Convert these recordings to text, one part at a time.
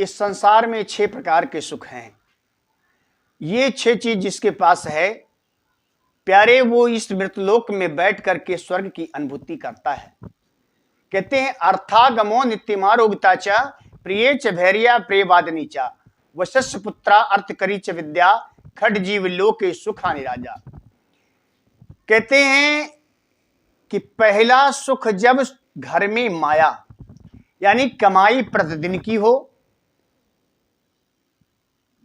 इस संसार में 6 प्रकार के सुख हैं। ये 6 चीज जिसके पास है प्यारे, वो इस मृतलोक में बैठ करके स्वर्ग की अनुभूति करता है। कहते हैं अर्थागमो नित्यमारोगिता च प्रिय च भैरिया प्रियवादिनी च वशस्य पुत्रा अर्थ करी च विद्या खड जीव लोके सुखानि राजा। कहते हैं कि पहला सुख जब घर में माया यानी कमाई प्रतिदिन की हो,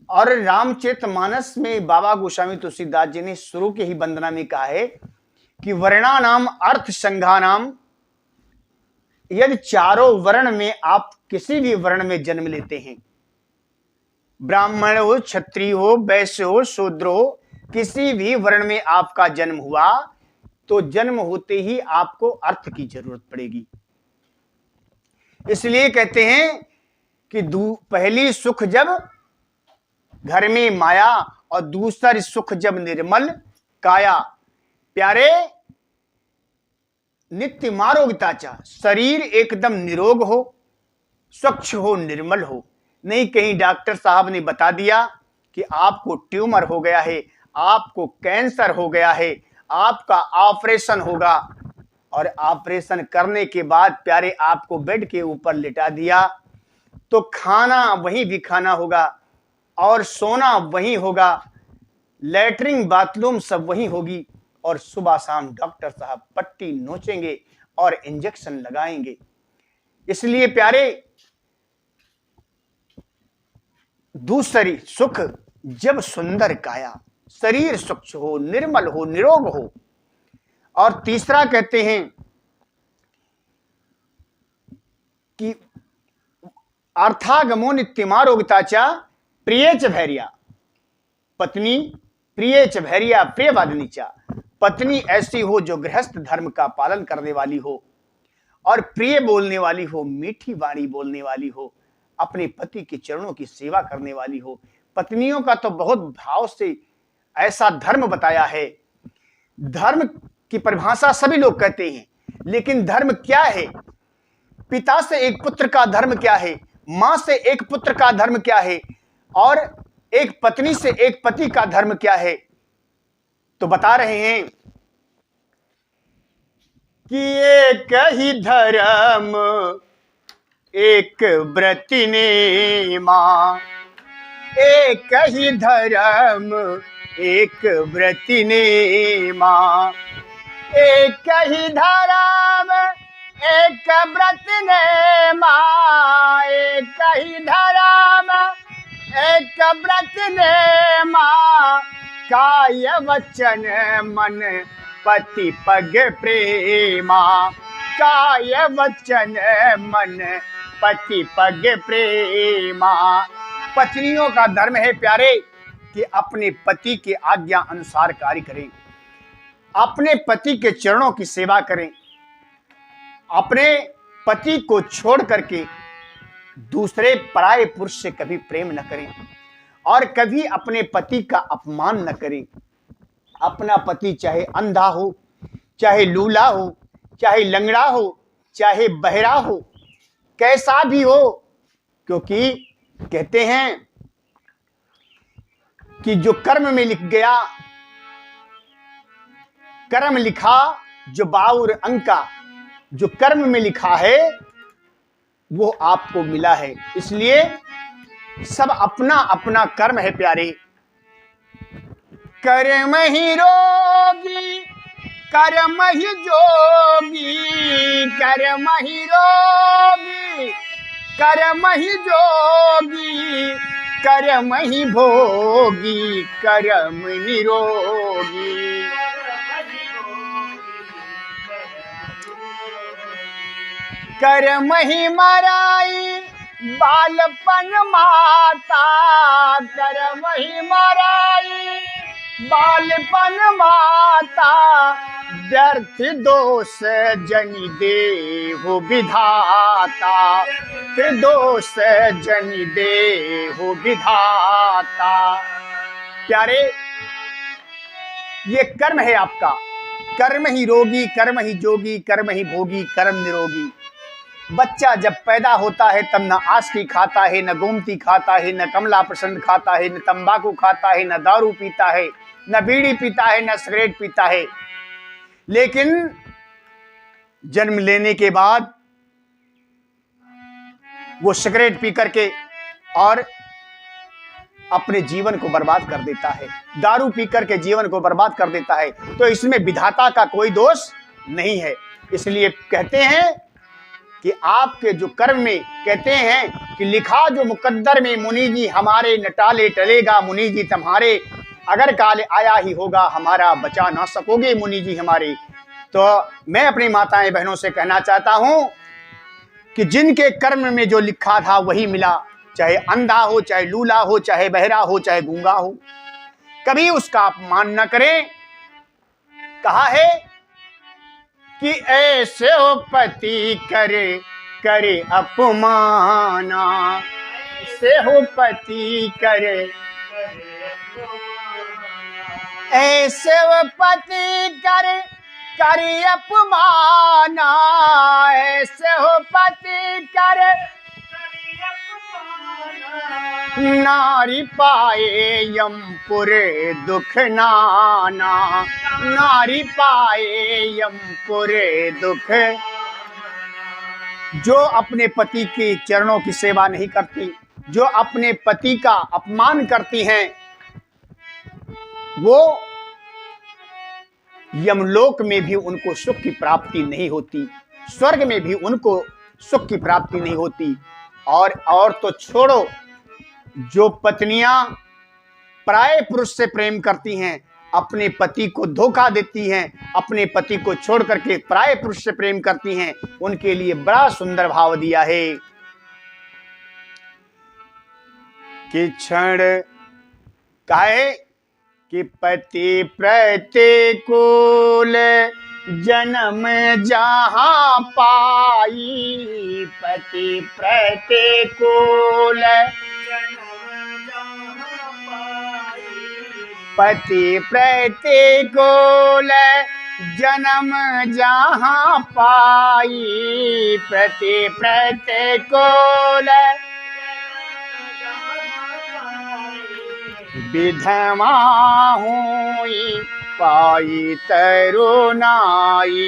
और रामचरितमानस में बाबा गोस्वामी तुलसीदास जी ने शुरू के ही वंदना में कहा है कि वर्णानाम अर्थ संघानाम, यदि चारों वर्ण में आप किसी भी वर्ण में जन्म लेते हैं, ब्राह्मण हो, क्षत्रिय हो, वैश्य हो, शूद्र हो, किसी भी वर्ण में आपका जन्म हुआ तो जन्म होते ही आपको अर्थ की जरूरत पड़ेगी। इसलिए कहते हैं कि पहली सुख जब घर में माया और दूसरा सुख जब निर्मल काया। प्यारे नित्य मारोगिता चा, शरीर एकदम निरोग हो, स्वच्छ हो, निर्मल हो, नहीं कहीं डॉक्टर साहब ने बता दिया कि आपको ट्यूमर हो गया है, आपको कैंसर हो गया है, आपका ऑपरेशन होगा, और ऑपरेशन करने के बाद प्यारे आपको बेड के ऊपर लिटा दिया तो खाना वहीं भी खाना होगा और सोना वहीं होगा, लैट्रिन बाथरूम सब वहीं होगी, और सुबह शाम डॉक्टर साहब पट्टी नोचेंगे और इंजेक्शन लगाएंगे। इसलिए प्यारे दूसरी सुख जब सुंदर काया, शरीर स्वच्छ हो, निर्मल हो, निरोग हो, और तीसरा कहते हैं कि अर्थागमो नित्यमारोगिता चा प्रिय च भैरिया, पत्नी प्रिय च भैरिया प्रियवादिनी चा, पत्नी ऐसी हो जो गृहस्थ धर्म का पालन करने वाली हो और प्रिय बोलने वाली हो, मीठी वाणी बोलने वाली हो, अपने पति के चरणों की सेवा करने वाली हो। पत्नियों का तो बहुत भाव से ऐसा धर्म बताया है। धर्म की परिभाषा सभी लोग कहते हैं, लेकिन धर्म क्या है? पिता से एक पुत्र का धर्म क्या है? मां से एक पुत्र का धर्म क्या है? और एक पत्नी से एक पति का धर्म क्या है? तो बता रहे हैं कि एक ही धर्म एक व्रति ने मां, एक ही धर्म एक व्रति ने मां, एक ही धर्म एक व्रत ने मां, एक ही धर्म एक व्रत ने मां, काय वचन मन पति पग प्रेमा, काय वचन मन पति पग प्रेमा। पत्नियों का धर्म है प्यारे कि अपने पति के आज्ञा अनुसार कार्य करें, अपने पति के चरणों की सेवा करें, अपने पति को छोड़ करके दूसरे पराये पुरुष से कभी प्रेम न करें और कभी अपने पति का अपमान न करें। अपना पति चाहे अंधा हो, चाहे लूला हो, चाहे लंगड़ा हो, चाहे बहरा हो, कैसा भी हो, क्योंकि कहते हैं कि जो कर्म में लिख गया, कर्म लिखा जो बाउर अंका, जो कर्म में लिखा है वो आपको मिला है। इसलिए सब अपना अपना कर्म है प्यारे। कर्म ही रोगी कर्म ही जोगी, कर्म ही रोगी कर्म ही जोगी, कर्म ही भोगी कर्म निरोगी। कर्म ही मराई बालपन माता, कर्म ही मराई बालपन माता, व्यर्थ दोष जनि देहु विधाता, दोष जनि देहु विधाता। प्यारे ये कर्म है आपका, कर्म ही रोगी कर्म ही जोगी कर्म ही भोगी कर्म निरोगी। बच्चा जब पैदा होता है तब न आस्की खाता है, न गोमती खाता है, न कमला प्रसन्न खाता है, न तंबाकू खाता है, न दारू पीता है, न बीड़ी पीता है, न सिगरेट पीता है। लेकिन जन्म लेने के बाद वो सिगरेट पी करके और अपने जीवन को बर्बाद कर देता है, दारू पी करके जीवन को बर्बाद कर देता है। तो इसमें विधाता का कोई दोष नहीं है। इसलिए कहते हैं कि आपके जो कर्म में, कहते हैं कि लिखा जो मुकद्दर में मुनि जी हमारे, न टाले टलेगा मुनि जी तुम्हारे, अगर काल आया ही होगा हमारा, बचा ना सकोगे मुनि जी हमारे। तो मैं अपनी माताएं बहनों से कहना चाहता हूं कि जिनके कर्म में जो लिखा था वही मिला, चाहे अंधा हो, चाहे लूला हो, चाहे बहरा हो, चाहे गूंगा हो, कभी उसका अपमान न करें। कहा है कि ऐसे हो पति करे करे अपमाना, ऐसे हो पति करे, ऐसे वो पति करे करे अपमाना, ऐसे हो पति करे नारी पाए यमपुरे दुख नाना, नारी पाए यमपुरे दुख। जो अपने पति के चरणों की सेवा नहीं करती, जो अपने पति का अपमान करती हैं, वो यमलोक में भी उनको सुख की प्राप्ति नहीं होती, स्वर्ग में भी उनको सुख की प्राप्ति नहीं होती। और तो छोड़ो, जो पत्नियां पराये पुरुष से प्रेम करती हैं, अपने पति को धोखा देती हैं, अपने पति को छोड़ करके पराये पुरुष से प्रेम करती हैं, उनके लिए बड़ा सुंदर भाव दिया है कि क्षण काहे कि पति प्रतिकूल जन्म जहां पाई, पति प्रतिकूल पति प्रतिकूल जन्म जहां पाई, पति प्रतिकूल विधवा हुई पाई तरुणाई,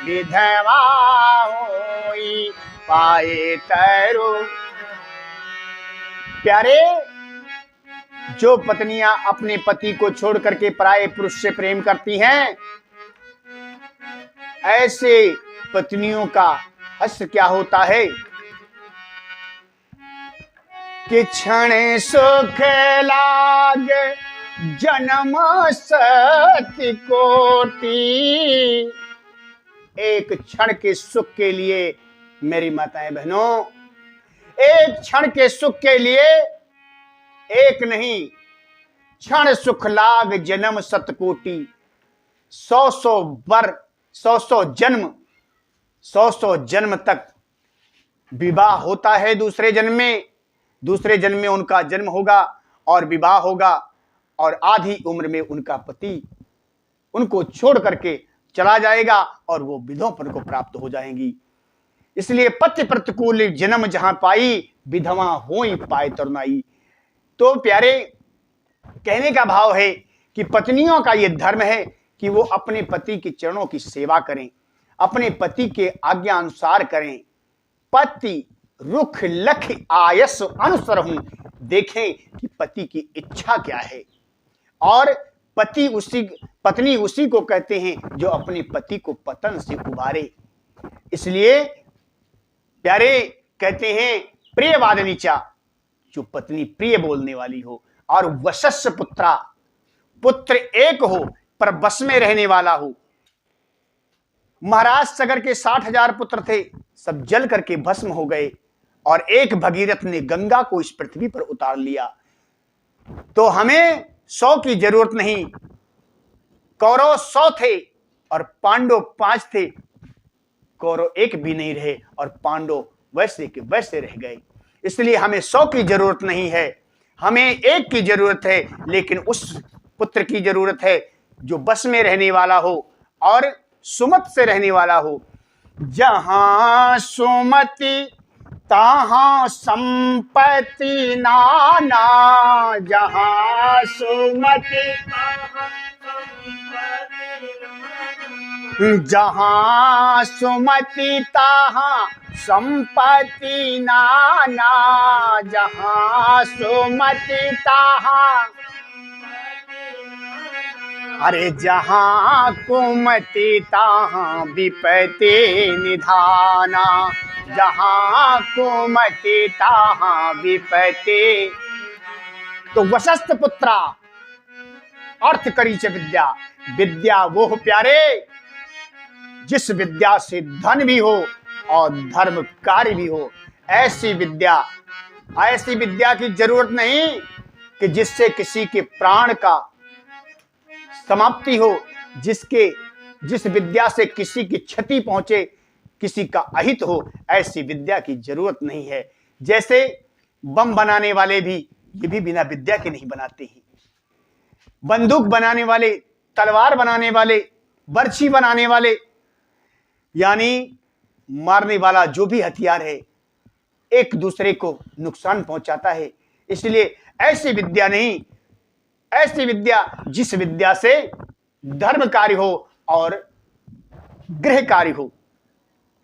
विधवा हुई पाए तरु। प्यारे, जो पत्नियां अपने पति को छोड़ करके पराये पुरुष से प्रेम करती हैं, ऐसे पत्नियों का हश्र क्या होता है कि क्षण सुख लाग जन्म सत्य कोटि। एक क्षण के सुख के लिए मेरी माताएं बहनों, एक क्षण के सुख के लिए, एक नहीं, क्षण सुख लाग जन्म सतकोटि। 100 बर 100 जन्म, 100 जन्म तक विवाह होता है। दूसरे जन्म में उनका जन्म होगा और विवाह होगा, और आधी उम्र में उनका पति उनको छोड़ करके चला जाएगा और वो विधवापन को प्राप्त हो जाएंगी। इसलिए पति प्रतिकूल जन्म जहां पाई, विधवा होई पाए तरुणाई। तो प्यारे, कहने का भाव है कि पत्नियों का यह धर्म है कि वो अपने पति के चरणों की सेवा करें, अपने पति के आज्ञा अनुसार करें। पति रुख लख आयस अनुसर हूं, देखें कि पति की इच्छा क्या है। और पत्नी उसी को कहते हैं जो अपने पति को पतन से उबारे। इसलिए प्यारे, कहते हैं प्रिय वादनीचा, जो पत्नी प्रिय बोलने वाली हो, और वशस्य पुत्रा, पुत्र एक हो पर बस में रहने वाला हो। महाराज सगर के 60,000 पुत्र थे, सब जल करके भस्म हो गए, और एक भगीरथ ने गंगा को इस पृथ्वी पर उतार लिया। तो हमें 100 की जरूरत नहीं। कौरव 100 थे और पांडव 5 थे, कौरव एक भी नहीं रहे और पांडव वैसे के वैसे रह गए। इसलिए हमें 100 की जरूरत नहीं है, हमें एक की जरूरत है, लेकिन उस पुत्र की जरूरत है जो बस में रहने वाला हो और सुमत से रहने वाला हो। जहाँ सुमति तहाँ संपत्ति नाना, जहाँ सुमति जहाँ सुमति तहाँ संपत्ति नाना, जहाँ सुमति तहाँ, अरे जहाँ कुमति तहाँ विपत्ति निधाना, जहाँ कुमति तहाँ विपत्ति। तो वशस्थ पुत्रा अर्थ करी च विद्या, विद्या वो हो प्यारे जिस विद्या से धन भी हो और धर्म कार्य भी हो। ऐसी विद्या की जरूरत नहीं कि जिससे किसी के प्राण का समाप्ति हो, जिस विद्या से किसी की क्षति पहुंचे, किसी का अहित हो, ऐसी विद्या की जरूरत नहीं है। जैसे बम बनाने वाले भी ये भी बिना विद्या के नहीं बनाते हैं। बंदूक बनाने वाले, तलवार बनाने वाले, बर्छी बनाने वाले, यानी मारने वाला जो भी हथियार है एक दूसरे को नुकसान पहुंचाता है। इसलिए ऐसी विद्या नहीं, ऐसी विद्या जिस विद्या से धर्म कार्य हो और गृह कार्य हो,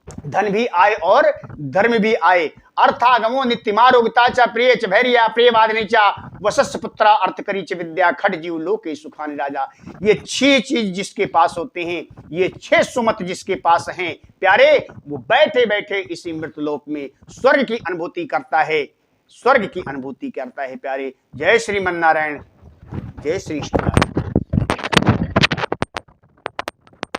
धन भी आए और धर्म भी आए। अर्थागमो नित्यमारोगता च प्रिय च भैरिया प्रियवादिनी च वशस्थ पुत्रा अर्थ करी च विद्या खट जीव लोके सुखानि राजा। ये 6 चीज जिसके पास होते हैं, ये 6 सुमत जिसके पास हैं प्यारे, वो बैठे बैठे इसी मृतलोक में स्वर्ग की अनुभूति करता है, स्वर्ग की अनुभूति करता है प्यारे। जय श्रीमन नारायण, जय श्री कृष्ण।